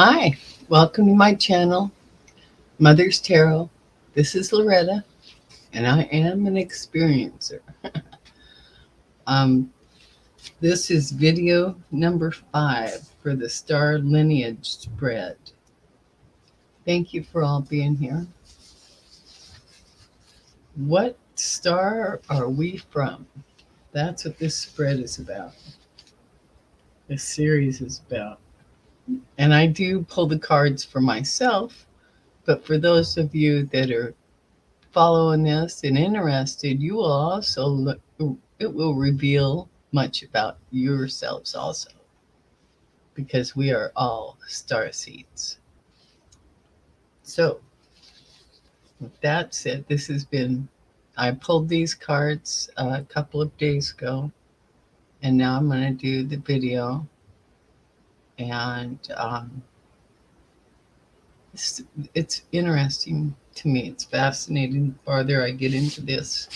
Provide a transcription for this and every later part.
Hi, welcome to my channel, Mother's Tarot. This is Loretta, and I am an experiencer. Um, this is video number 5 for the star lineage spread. Thank you for all being here. What star are we from? That's what this spread is about. This series is about. And I do pull the cards for myself, but for those of you that are following this and interested, you will also look, it will reveal much about yourselves also, because we are all star seeds. So, with that said, I pulled these cards a couple of days ago, and now I'm going to do the video. And it's, it's interesting to me. It's fascinating the farther I get into this.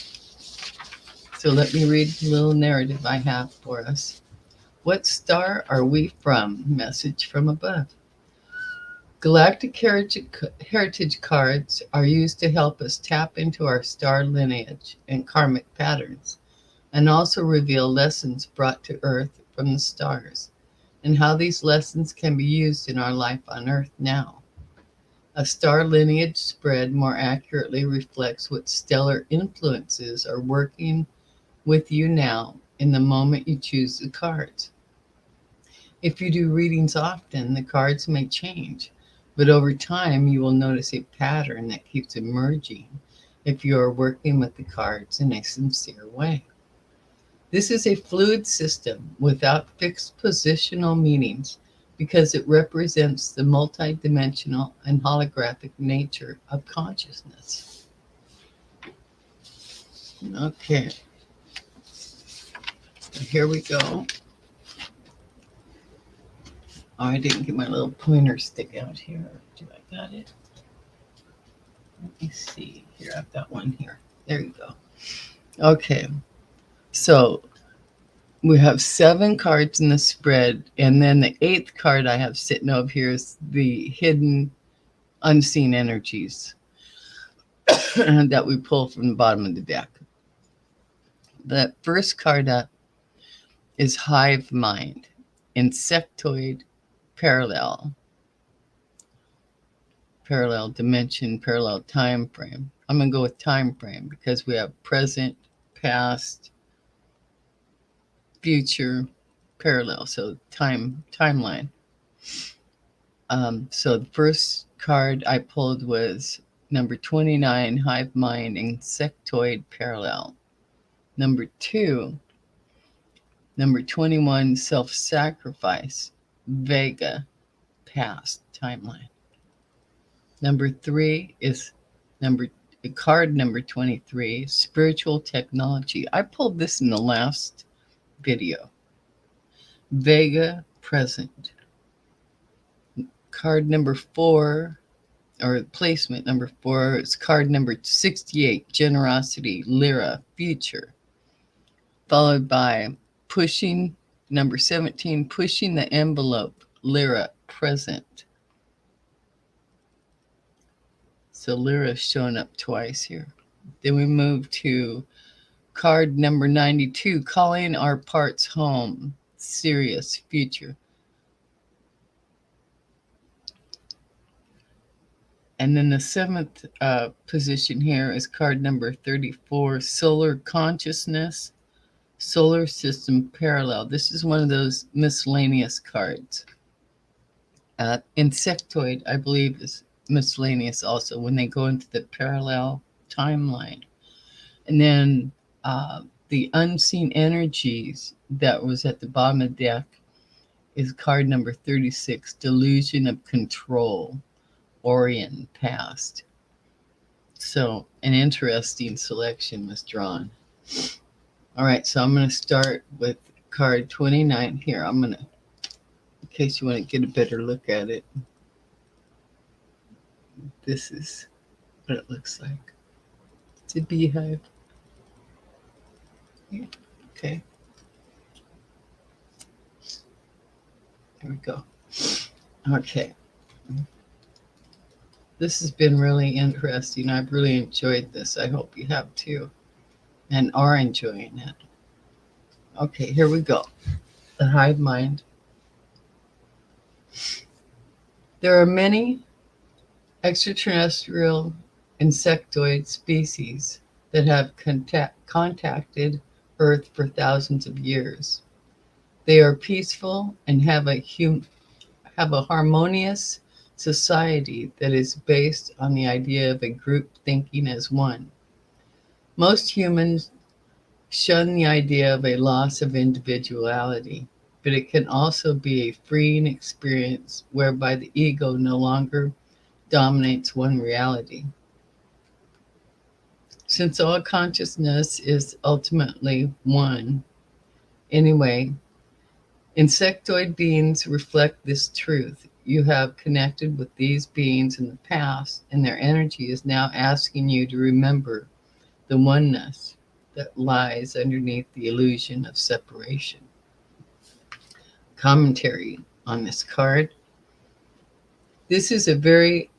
So, let me read the little narrative I have for us. What star are we from? Message from above. Galactic heritage cards are used to help us tap into our star lineage and karmic patterns, and also reveal lessons brought to Earth from the stars, and how these lessons can be used in our life on Earth now. A star lineage spread more accurately reflects what stellar influences are working with you now in the moment you choose the cards. If you do readings often, the cards may change, but over time you will notice a pattern that keeps emerging if you are working with the cards in a sincere way. This is a fluid system without fixed positional meanings because it represents the multidimensional and holographic nature of consciousness. Okay, here we go. Oh, I didn't get my little pointer stick out here. Do I got it? Let me see. Here, I've got one here. There you go. Okay, so we have 7 cards in the spread, and then the 8th card I have sitting over here is the hidden, unseen energies that we pull from the bottom of the deck. The first card up is Hive Mind, Insectoid Parallel, Parallel Dimension, Parallel Time Frame. I'm going to go with time frame because we have present, past, future, parallel, so timeline. So the first card I pulled was number 29, Hive Mind, Insectoid Parallel. Number 2, number 21, Self-Sacrifice, Vega, Past, Timeline. Number 3 is card number 23, Spiritual Technology. I pulled this in the last video. Vega, Present. Card number 4, or placement number 4, is card number 68, Generosity, Lyra, Future. Followed by pushing, number 17, Pushing the Envelope, Lyra, Present. So Lyra's showing up twice here. Then we move to card number 92, Calling Our Parts Home, Sirius, Future. And then the 7th position here is card number 34, Solar Consciousness, Solar System Parallel. This is one of those miscellaneous cards. Insectoid, I believe, is miscellaneous also when they go into the parallel timeline. And then the unseen energies that was at the bottom of the deck is card number 36, Delusion of Control, Orion, Past. So an interesting selection was drawn. All right, so I'm going to start with card 29 here. I'm going to, in case you want to get a better look at it, this is what it looks like. It's a beehive. Yeah. Okay. There we go. Okay. This has been really interesting. I've really enjoyed this. I hope you have too and are enjoying it. Okay, here we go. The hive mind. There are many extraterrestrial insectoid species that have contacted Earth for thousands of years. They are peaceful and have a harmonious society that is based on the idea of a group thinking as one. Most humans shun the idea of a loss of individuality, but it can also be a freeing experience whereby the ego no longer dominates one reality. Since all consciousness is ultimately one, anyway, insectoid beings reflect this truth. You have connected with these beings in the past, and their energy is now asking you to remember the oneness that lies underneath the illusion of separation. Commentary on this card. This is a very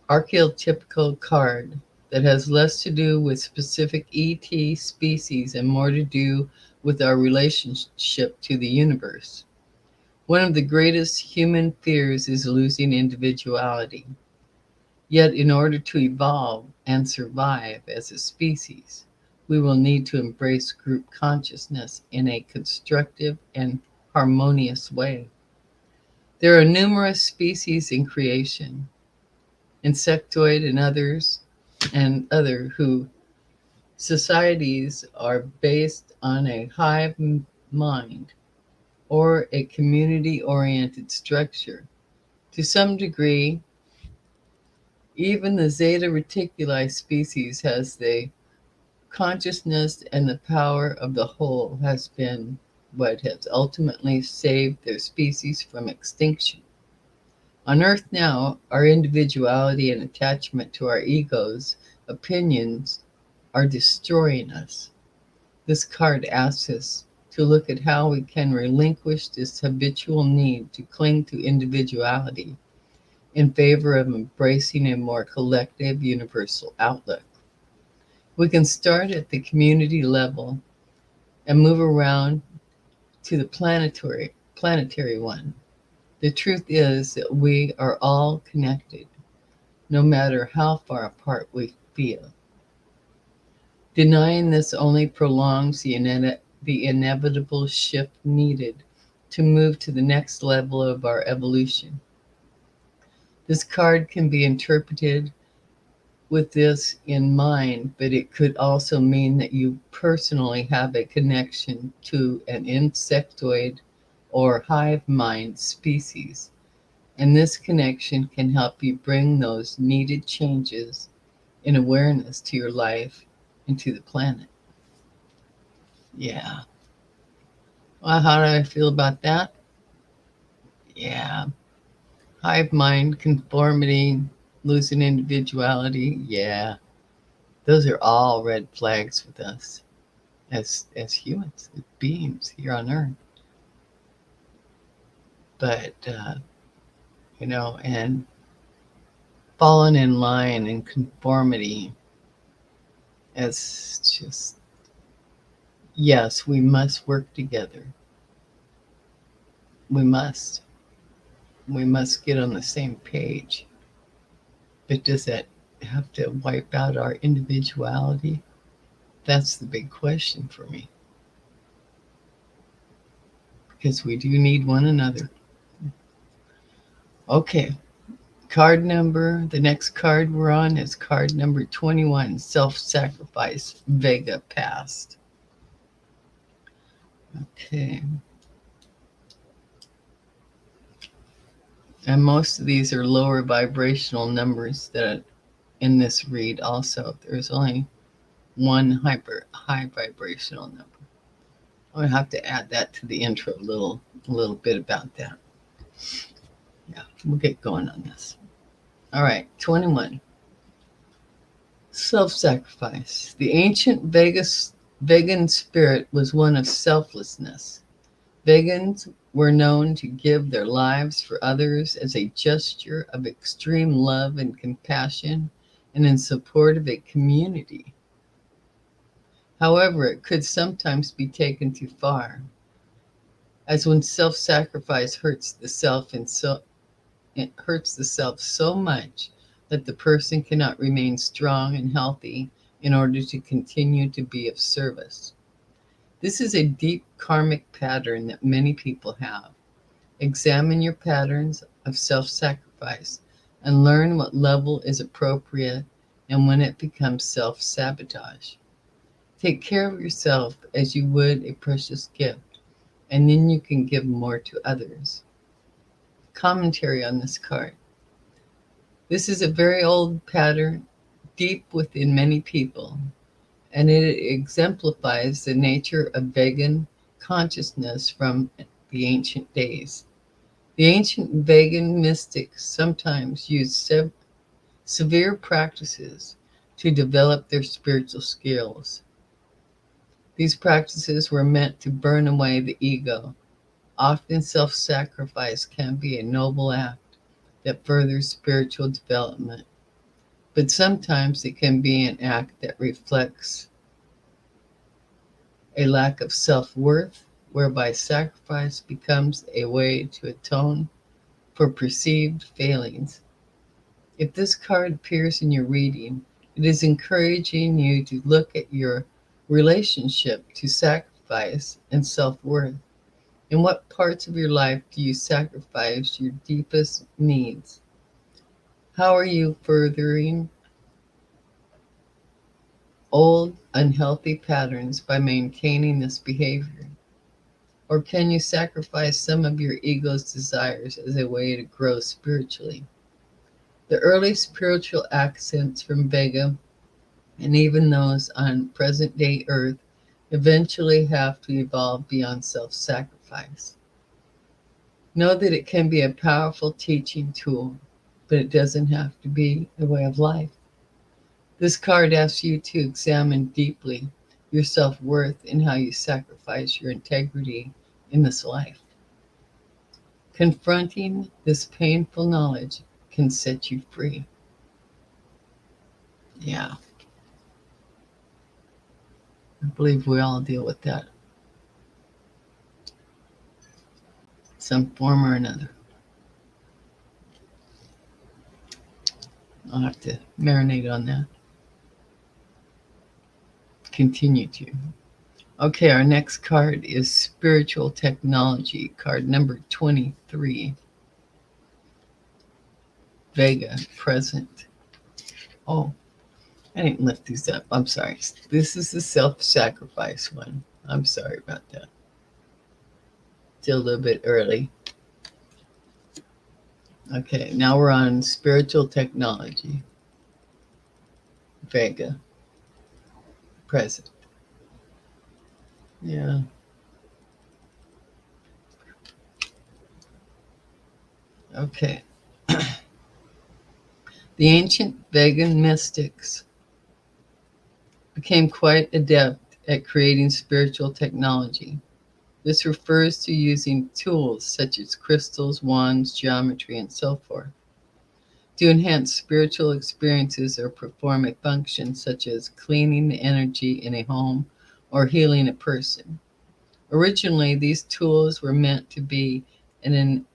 archetypical card that has less to do with specific ET species and more to do with our relationship to the universe. One of the greatest human fears is losing individuality. Yet, in order to evolve and survive as a species, we will need to embrace group consciousness in a constructive and harmonious way. There are numerous species in creation, insectoid and other who societies are based on a hive mind or a community oriented structure. To some degree, even the Zeta Reticuli species has the consciousness, and the power of the whole has been what has ultimately saved their species from extinction. On Earth now, our individuality and attachment to our egos, opinions, are destroying us. This card asks us to look at how we can relinquish this habitual need to cling to individuality in favor of embracing a more collective, universal outlook. We can start at the community level and move around to the planetary one. The truth is that we are all connected, no matter how far apart we feel. Denying this only prolongs the inevitable shift needed to move to the next level of our evolution. This card can be interpreted with this in mind, but it could also mean that you personally have a connection to an insectoid or hive mind species, and this connection can help you bring those needed changes in awareness to your life and to the planet. Yeah. Well, how do I feel about that? Yeah. Hive mind, conformity, losing individuality. Yeah. Those are all red flags with us as humans, as beings here on Earth. But and falling in line and conformity as just, yes, we must work together. We must. We must get on the same page. But does that have to wipe out our individuality? That's the big question for me. Because we do need one another. Okay, the next card we're on is card number 21, Self-Sacrifice, Vega Past. Okay. And most of these are lower vibrational numbers that in this read also. There's only one high vibrational number. I'm going to have to add that to the intro a little bit about that. Yeah, we'll get going on this. All right, 21. Self-sacrifice. The ancient vegan spirit was one of selflessness. Vegans were known to give their lives for others as a gesture of extreme love and compassion and in support of a community. However, it could sometimes be taken too far, as when self-sacrifice hurts the self and so it hurts the self so much that the person cannot remain strong and healthy in order to continue to be of service. This is a deep karmic pattern that many people have. Examine your patterns of self sacrifice and learn what level is appropriate and when it becomes self sabotage. Take care of yourself as you would a precious gift, and then you can give more to others. Commentary on this card. This is a very old pattern, deep within many people, and it exemplifies the nature of vegan consciousness from the ancient days. The ancient vegan mystics sometimes used severe practices to develop their spiritual skills. These practices were meant to burn away the ego. Often self sacrifice can be a noble act that furthers spiritual development, but sometimes it can be an act that reflects a lack of self worth, whereby sacrifice becomes a way to atone for perceived failings. If this card appears in your reading, it is encouraging you to look at your relationship to sacrifice and self worth. In what parts of your life do you sacrifice your deepest needs? How are you furthering old, unhealthy patterns by maintaining this behavior? Or can you sacrifice some of your ego's desires as a way to grow spiritually? The early spiritual accents from Vega, and even those on present day Earth, eventually have to evolve beyond self sacrifice. Know that it can be a powerful teaching tool, but it doesn't have to be a way of life. This card asks you to examine deeply your self worth and how you sacrifice your integrity in this life. Confronting this painful knowledge can set you free. Yeah, I believe we all deal with that, some form or another. I'll have to marinate on that. Continue to. Okay, our next card is Spiritual Technology, card number 23. Vega, present. Oh, I didn't lift these up. I'm sorry. This is the self-sacrifice one. I'm sorry about that. Still a little bit early. Okay, now we're on Spiritual Technology. Vega, present. Yeah. Okay. The ancient Vegan mystics became quite adept at creating spiritual technology. This refers to using tools such as crystals, wands, geometry, and so forth to enhance spiritual experiences or perform a function such as cleaning the energy in a home or healing a person. Originally, these tools were meant to be an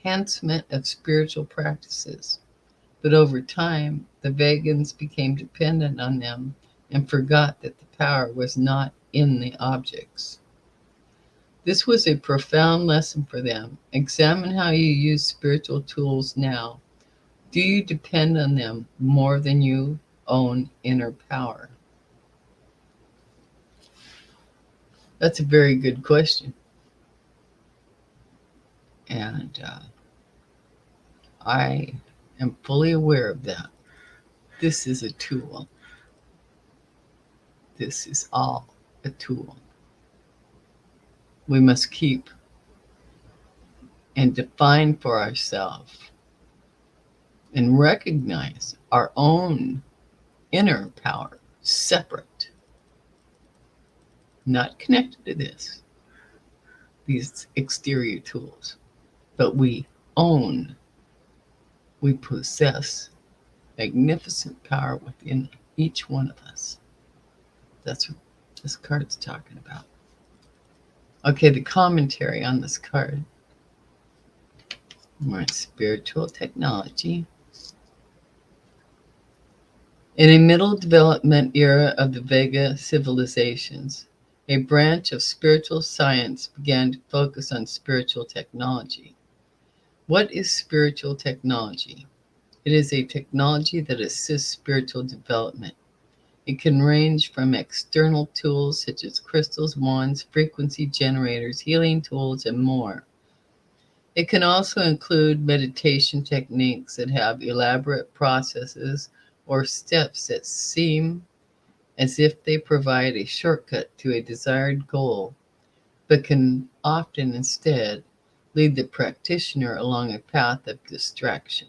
enhancement of spiritual practices, but over time, the vegans became dependent on them and forgot that the power was not in the objects. This was a profound lesson for them. Examine how you use spiritual tools now. Do you depend on them more than you own inner power? That's a very good question. And I am fully aware of that. This is a tool. This is all a tool. We must keep and define for ourselves and recognize our own inner power separate, not connected to this. these exterior tools, but own, we possess magnificent power within each one of us. That's what this card's talking about. Okay, the commentary on this card. More spiritual technology. In a middle development era of the Vega civilizations, a branch of spiritual science began to focus on spiritual technology. What is spiritual technology? It is a technology that assists spiritual development. It can range from external tools such as crystals, wands, frequency generators, healing tools, and more. It can also include meditation techniques that have elaborate processes or steps that seem as if they provide a shortcut to a desired goal, but can often instead lead the practitioner along a path of distraction.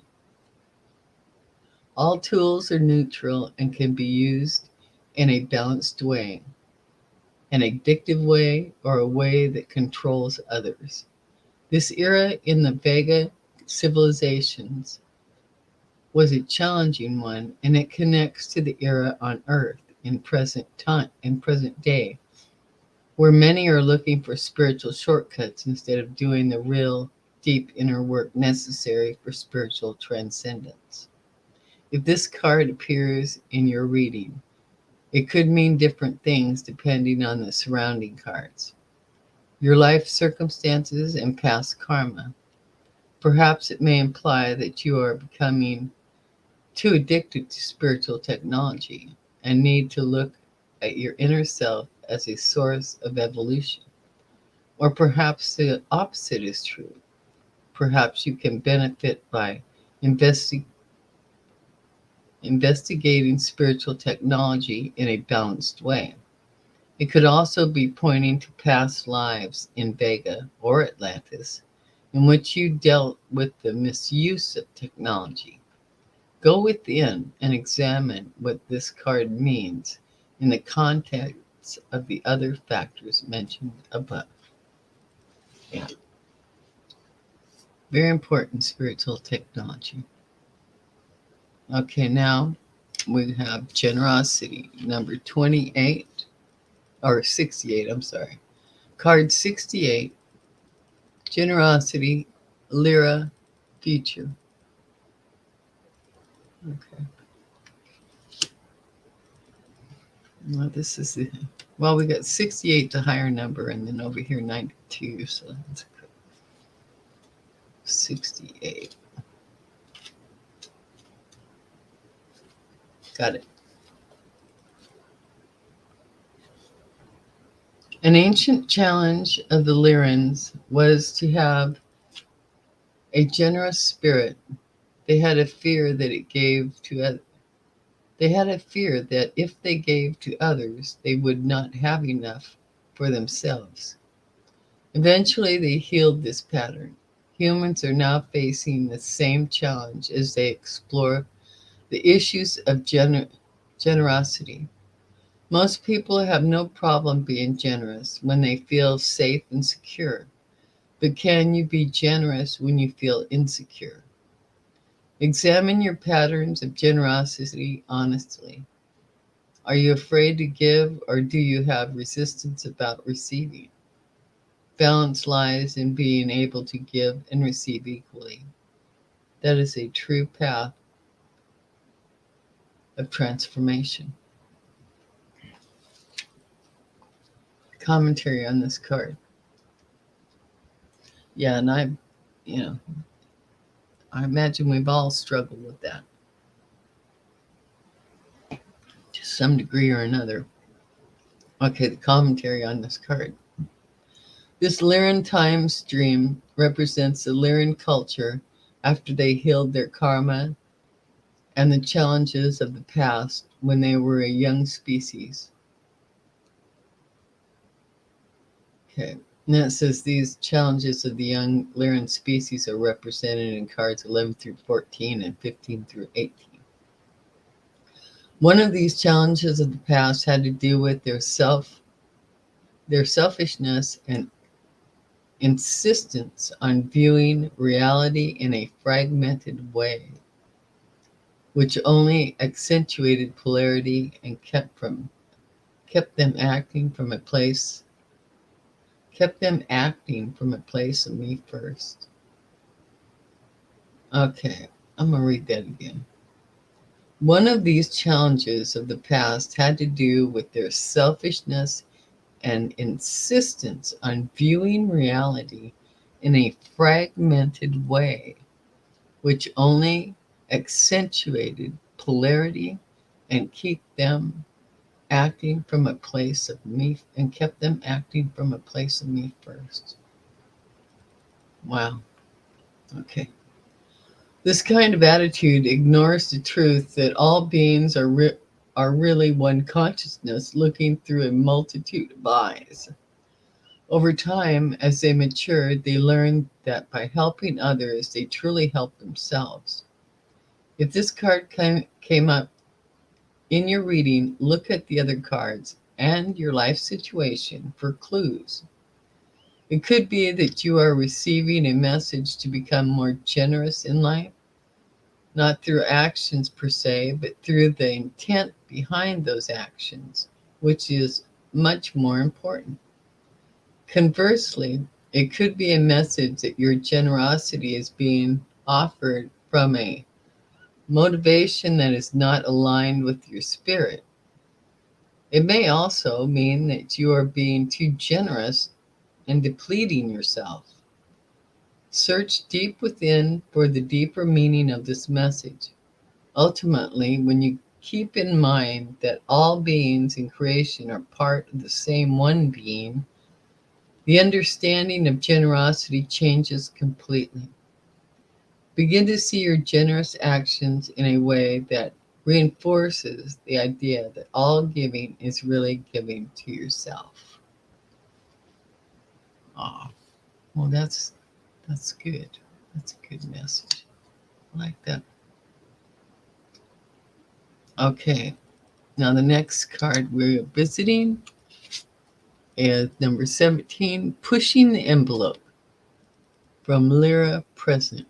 All tools are neutral and can be used in a balanced way, an addictive way, or a way that controls others. This era in the Vega civilizations was a challenging one, and it connects to the era on Earth in present day, where many are looking for spiritual shortcuts instead of doing the real deep inner work necessary for spiritual transcendence. If this card appears in your reading, it could mean different things depending on the surrounding cards, your life circumstances, and past karma. Perhaps it may imply that you are becoming too addicted to spiritual technology and need to look at your inner self as a source of evolution. Or perhaps the opposite is true. Perhaps you can benefit by investigating spiritual technology in a balanced way. It could also be pointing to past lives in Vega or Atlantis in which you dealt with the misuse of technology. Go within and examine what this card means in the context of the other factors mentioned above. Yeah. Very important spiritual technology. Okay, now we have generosity, number 28, or 68, I'm sorry. Card 68, generosity, Lyra, future. Okay. Well, this is the, well, we got 68, the higher number, and then over here 92, so that's 68. Got it. An ancient challenge of the Lyrans was to have a generous spirit. They had a fear that it gave to they had a fear that if they gave to others, they would not have enough for themselves. Eventually, they healed this pattern. Humans are now facing the same challenge as they explore the issues of generosity. Most people have no problem being generous when they feel safe and secure. But can you be generous when you feel insecure? Examine your patterns of generosity honestly. Are you afraid to give, or do you have resistance about receiving? Balance lies in being able to give and receive equally. That is a true path of transformation. Commentary on this card. Yeah, and you know, I imagine we've all struggled with that to some degree or another. Okay, the commentary on this card. This Lyran time stream represents the Lyran culture after they healed their karma and the challenges of the past when they were a young species. Okay, and it says these challenges of the young Lyran species are represented in cards 11 through 14 and 15 through 18. One of these challenges of the past had to do with their selfishness and insistence on viewing reality in a fragmented way, which only accentuated polarity and kept them acting from a place of me first. Okay, I'm gonna read that again. One of these challenges of the past had to do with their selfishness and insistence on viewing reality in a fragmented way, which only accentuated polarity and kept them acting from a place of me first. Wow. Okay. This kind of attitude ignores the truth that all beings are really one consciousness looking through a multitude of eyes. Over time, as they matured, they learned that by helping others, they truly help themselves. If this card came up in your reading, look at the other cards and your life situation for clues. It could be that you are receiving a message to become more generous in life, not through actions per se, but through the intent behind those actions, which is much more important. Conversely, it could be a message that your generosity is being offered from a motivation that is not aligned with your spirit. It may also mean that you are being too generous and depleting yourself. Search deep within for the deeper meaning of this message. Ultimately, when you keep in mind that all beings in creation are part of the same one being, the understanding of generosity changes completely. Begin to see your generous actions in a way that reinforces the idea that all giving is really giving to yourself. Ah, well, that's good. That's a good message. I like that. Okay, now the next card we're visiting is number 17, Pushing the Envelope from Lyra Present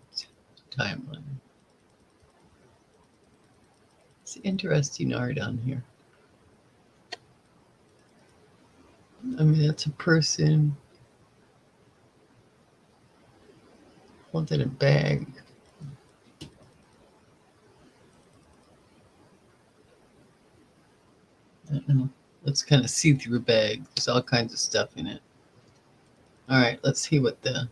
Timeline. It's interesting art on here. I mean, that's a person holding a bag. I don't know. Let's kind of see through a bag. There's all kinds of stuff in it. All right, let's see what the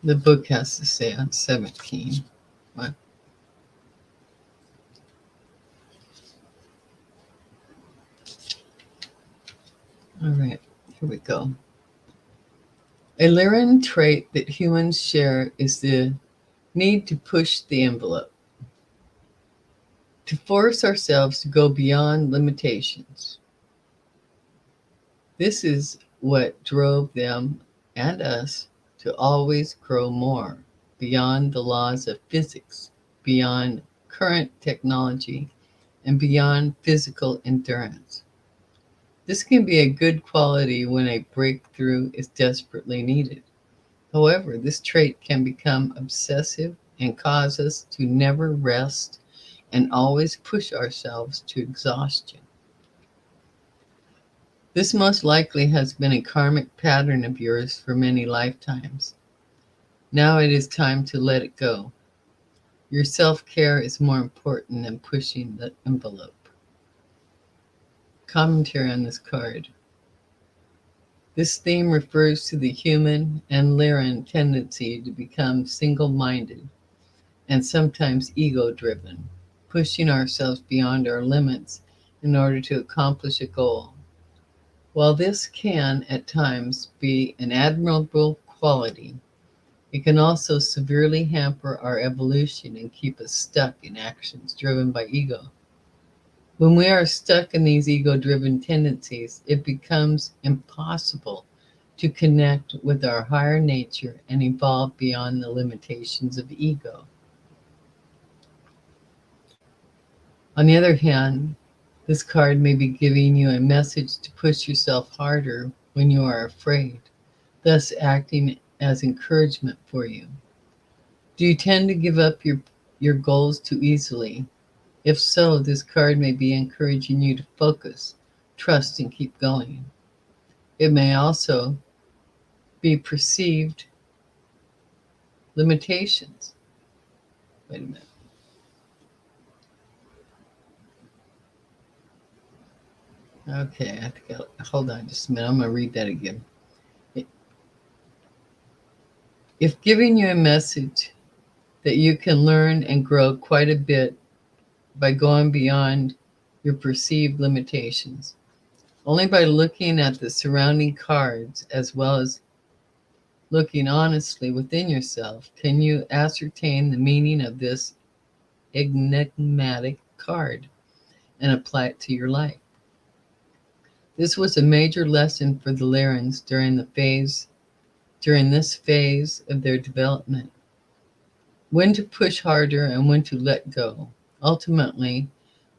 book has to say on 17. What? All right, here we go. A Lyran trait that humans share is the need to push the envelope, to force ourselves to go beyond limitations. This is what drove them and us to always grow more, beyond the laws of physics, beyond current technology, and beyond physical endurance. This can be a good quality when a breakthrough is desperately needed. However, this trait can become obsessive and cause us to never rest and always push ourselves to exhaustion. This most likely has been a karmic pattern of yours for many lifetimes. Now it is time to let it go. Your self-care is more important than pushing the envelope. Commentary on this card. This theme refers to the human and Lyran tendency to become single-minded and sometimes ego-driven, pushing ourselves beyond our limits in order to accomplish a goal. While this can, at times, be an admirable quality, it can also severely hamper our evolution and keep us stuck in actions driven by ego. When we are stuck in these ego-driven tendencies, it becomes impossible to connect with our higher nature and evolve beyond the limitations of ego. On the other hand, this card may be giving you a message to push yourself harder when you are afraid. thus acting as encouragement for you. Do you tend to give up your goals too easily? If so, this card may be encouraging you to focus, trust, and keep going. It may also be perceived limitations. Wait a minute. Okay, I think hold on just a minute. I'm going to read that again. If giving you a message that you can learn and grow quite a bit by going beyond your perceived limitations, only by looking at the surrounding cards as well as looking honestly within yourself can you ascertain the meaning of this enigmatic card and apply it to your life. This was a major lesson for the Lyrans during this phase of their development. When to push harder and when to let go. Ultimately,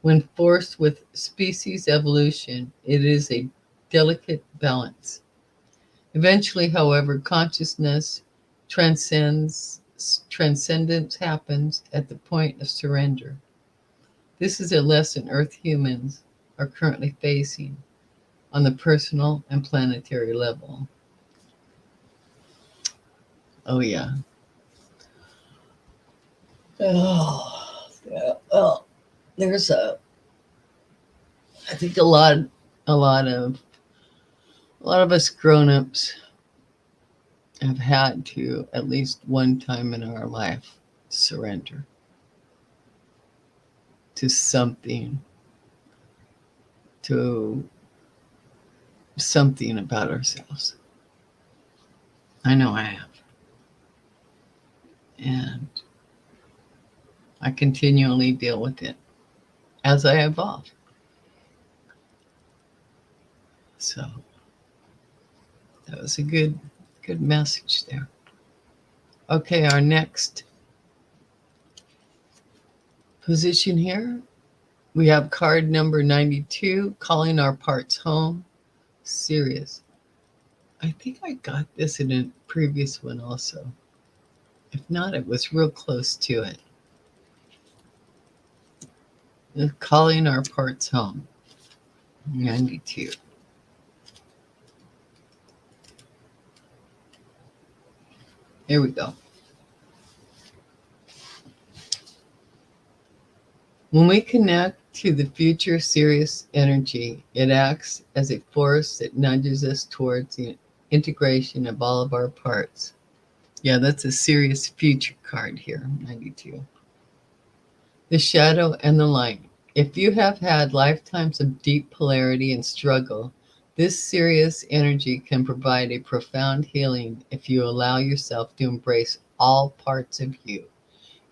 when forced with species evolution, it is a delicate balance. Eventually, however, transcendence happens at the point of surrender. This is a lesson Earth humans are currently facing on the personal and planetary level. Oh yeah. Oh, yeah. Well, there's I think a lot of us grown-ups have had to at least one time in our life surrender to something, to something about ourselves. I know I have. And I continually deal with it as I evolve. So that was a good message there. Okay, our next position here, we have card number 92, calling our parts home. Sirius. I think I got this in a previous one also. If not, it was real close to it. Calling our parts home. 92. Here we go. When we connect to the future Sirius energy, it acts as a force that nudges us towards the integration of all of our parts. Yeah, that's a Sirius future card here, 92. The shadow and the light. If you have had lifetimes of deep polarity and struggle, this Sirius energy can provide a profound healing if you allow yourself to embrace all parts of you,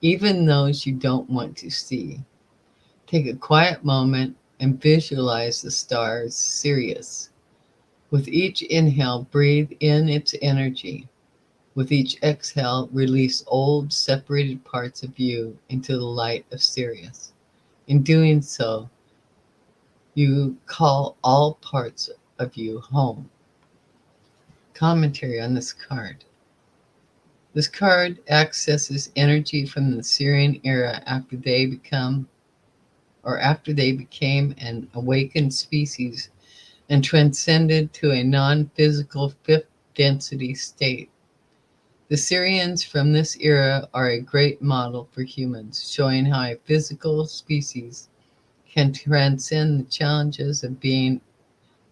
even those you don't want to see. Take a quiet moment and visualize the stars Sirius. With each inhale, breathe in its energy. With each exhale, release old, separated parts of you into the light of Sirius. In doing so, you call all parts of you home. Commentary on this card. This card accesses energy from the Sirian era after they became an awakened species and transcended to a non-physical fifth density state. The Sirians from this era are a great model for humans, showing how a physical species can transcend the challenges of being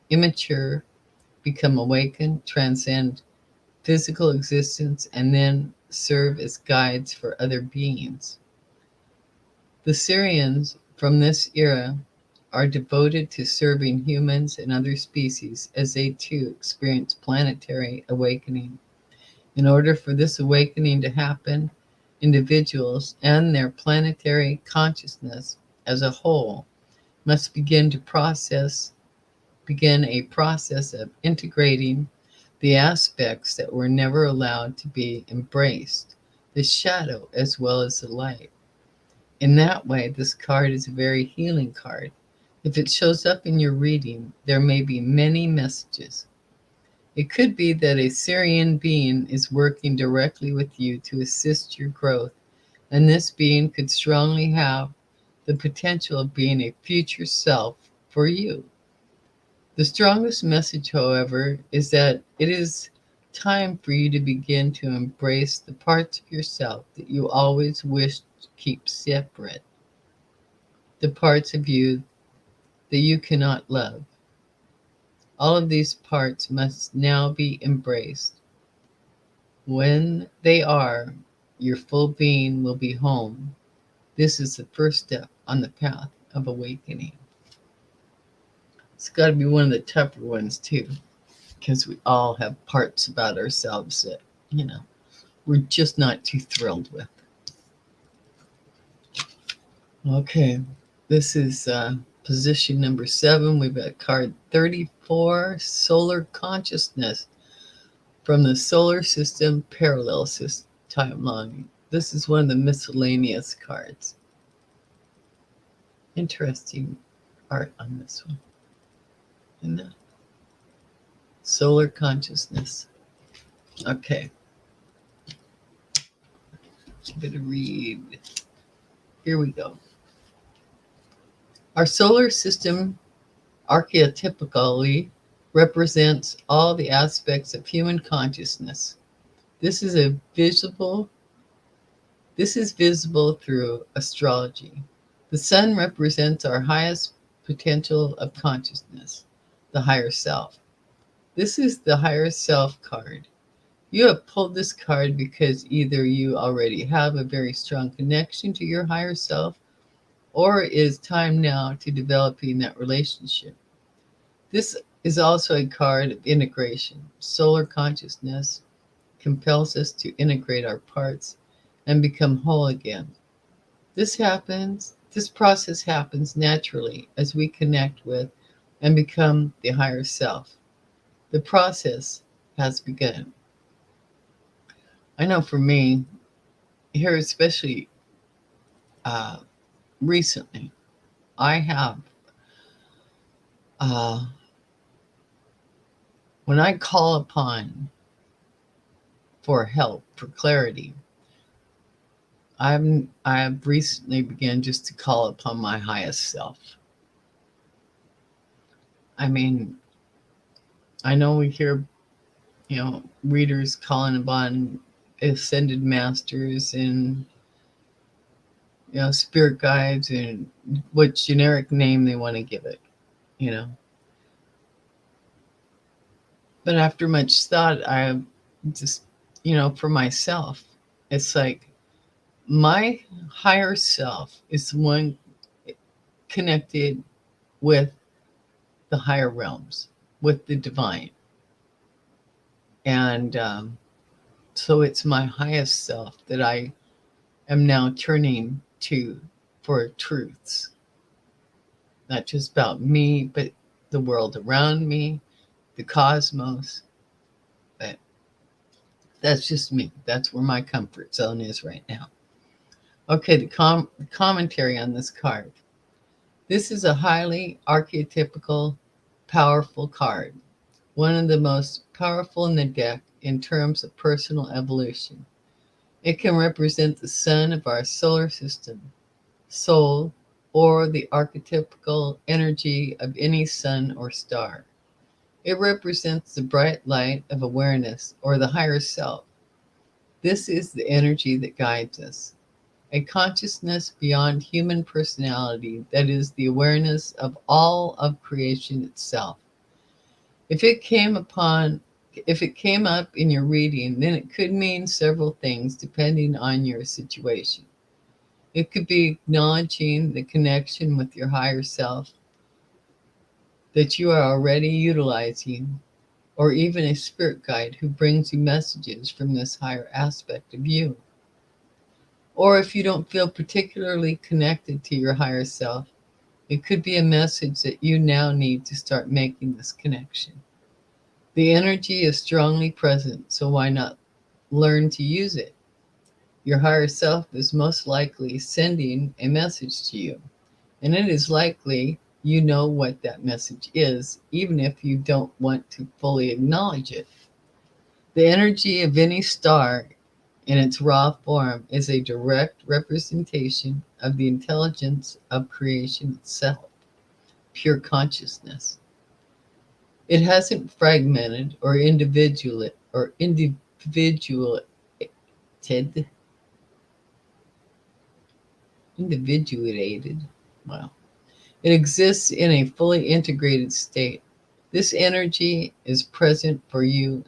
immature, become awakened, transcend physical existence, and then serve as guides for other beings. The Sirians from this era are devoted to serving humans and other species as they too experience planetary awakening. In order for this awakening to happen, individuals and their planetary consciousness as a whole must begin a process of integrating the aspects that were never allowed to be embraced, the shadow as well as the light. In that way, this card is a very healing card. If it shows up in your reading, there may be many messages. It could be that a Syrian being is working directly with you to assist your growth, and this being could strongly have the potential of being a future self for you. The strongest message, however, is that it is time for you to begin to embrace the parts of yourself that you always wished to keep separate, the parts of you that you cannot love. All of these parts must now be embraced. When they are, your full being will be home. This is the first step on the path of awakening. It's got to be one of the tougher ones, too, because we all have parts about ourselves that, we're just not too thrilled with. Okay, this is position number 7. We've got card 34, Solar Consciousness from the Solar System Parallel System Timeline. This is one of the miscellaneous cards. Interesting art on this one. Isn't it? Solar Consciousness. Okay. I'm going to read. Here we go. Our solar system archetypically represents all the aspects of human consciousness. This is visible through astrology. The sun represents our highest potential of consciousness, the higher self. This is the higher self card. You have pulled this card because either you already have a very strong connection to your higher self, or it is time now to developing that relationship. This is also a card of integration. Solar consciousness compels us to integrate our parts and become whole again. This process happens naturally as we connect with and become the higher self. The process has begun. I know for me, here especially recently, I have, when I call upon for help, for clarity, I have recently begun just to call upon my highest self. I mean, I know we hear, readers calling upon ascended masters and, spirit guides and what generic name they want to give it, you know. But after much thought, I just, for myself, it's like my higher self is the one connected with the higher realms, with the divine. And so it's my highest self that I am now turning to for truths, not just about me, but the world around me, the cosmos. But that's just me. That's where my comfort zone is right now. Okay, the commentary on this card. This is a highly archetypical, powerful card, one of the most powerful in the deck in terms of personal evolution. It can represent the sun of our solar system, soul, or the archetypical energy of any sun or star. It represents the bright light of awareness or the higher self. This is the energy that guides us, a consciousness beyond human personality that is the awareness of all of creation itself. If it came up in your reading, then it could mean several things depending on your situation. It could be acknowledging the connection with your higher self that you are already utilizing, or even a spirit guide who brings you messages from this higher aspect of you. Or if you don't feel particularly connected to your higher self, it could be a message that you now need to start making this connection. The energy is strongly present, so why not learn to use it? Your higher self is most likely sending a message to you, and it is likely you know what that message is, even if you don't want to fully acknowledge it. The energy of any star in its raw form is a direct representation of the intelligence of creation itself, pure consciousness. It hasn't fragmented or individuated individuated. Wow. It exists in a fully integrated state. This energy is present for you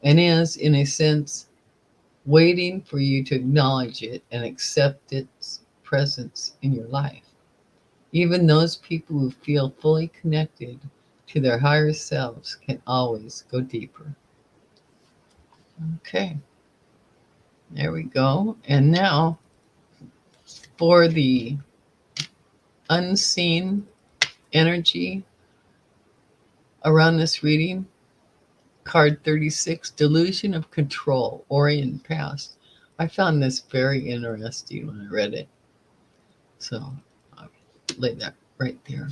and is, in a sense, waiting for you to acknowledge it and accept its presence in your life. Even those people who feel fully connected to their higher selves can always go deeper. Okay, there we go. And now for the unseen energy around this reading, card 36, Delusion of Control, Orient Past. I found this very interesting when I read it. So I'll lay that right there.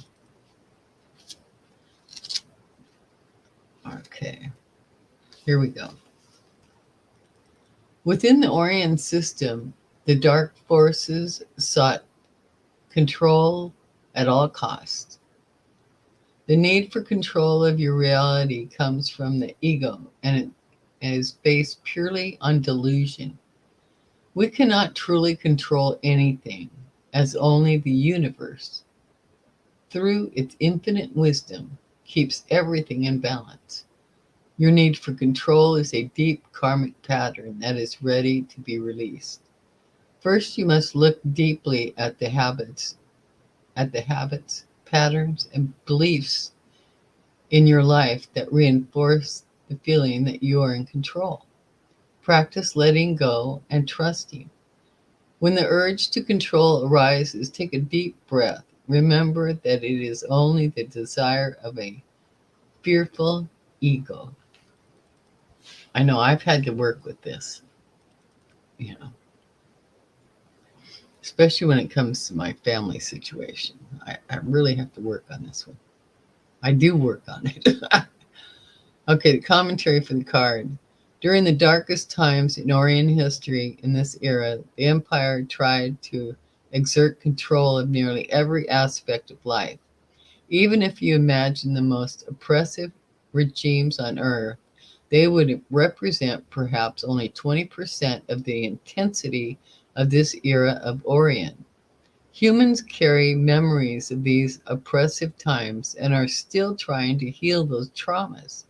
Okay, here we go. Within the Orion system, the dark forces sought control at all costs. The need for control of your reality comes from the ego, and it is based purely on delusion. We cannot truly control anything, as only the universe, through its infinite wisdom, keeps everything in balance. Your need for control is a deep karmic pattern that is ready to be released. First, you must look deeply at the habits, patterns, and beliefs in your life that reinforce the feeling that you are in control. Practice letting go and trusting. When the urge to control arises, take a deep breath. Remember that it is only the desire of a fearful ego. I know I've had to work with this, you know, especially when it comes to my family situation. I really have to work on this one. I do work on it. Okay, the commentary for the card. During the darkest times in Orient history in this era, the empire tried to exert control of nearly every aspect of life. Even if you imagine the most oppressive regimes on earth, they would represent perhaps only 20% of the intensity of this era of Orient. Humans carry memories of these oppressive times and are still trying to heal those traumas.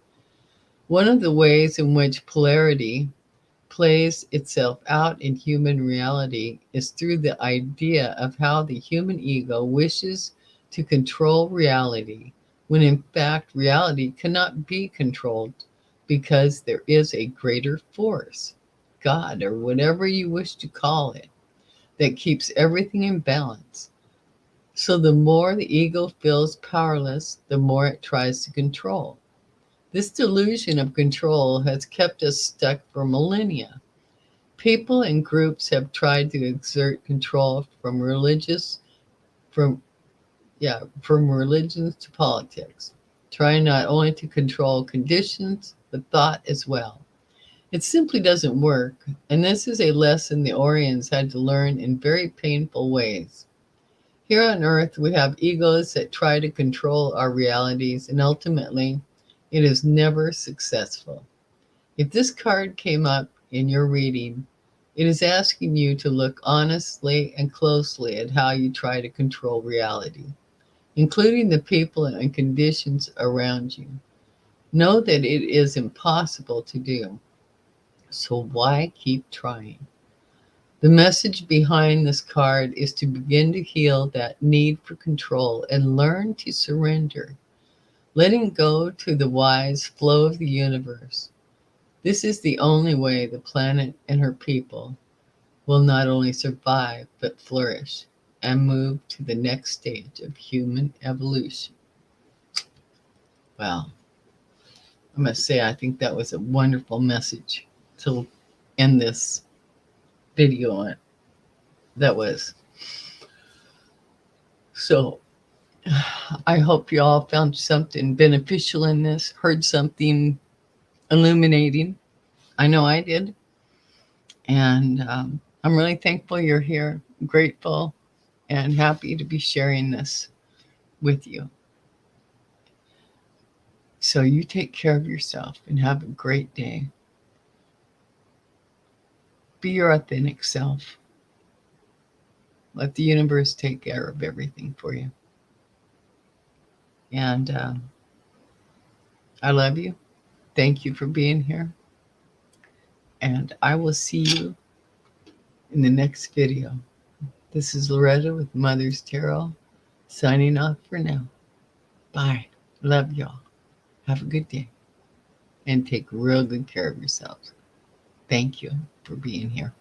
One of the ways in which polarity plays itself out in human reality is through the idea of how the human ego wishes to control reality, when in fact reality cannot be controlled because there is a greater force, God, or whatever you wish to call it, that keeps everything in balance. So the more the ego feels powerless, the more it tries to control. This delusion of control has kept us stuck for millennia. People and groups have tried to exert control from from religions to politics, trying not only to control conditions but thought as well. It simply doesn't work, and this is a lesson the Orions had to learn in very painful ways. Here on Earth, we have egos that try to control our realities, and ultimately, it is never successful. If this card came up in your reading, it is asking you to look honestly and closely at how you try to control reality, including the people and conditions around you. Know that it is impossible to do, so why keep trying? The message behind this card is to begin to heal that need for control and learn to surrender, letting go to the wise flow of the universe. This is the only way the planet and her people will not only survive but flourish and move to the next stage of human evolution. Well, I must say, I think that was a wonderful message to end this video on. That was so. I hope you all found something beneficial in this, heard something illuminating. I know I did. And I'm really thankful you're here, grateful, and happy to be sharing this with you. So you take care of yourself and have a great day. Be your authentic self. Let the universe take care of everything for you. And I love you. Thank you for being here. And I will see you in the next video. This is Loretta with Mother's Tarot, signing off for now. Bye. Love y'all. Have a good day. And take real good care of yourselves. Thank you for being here.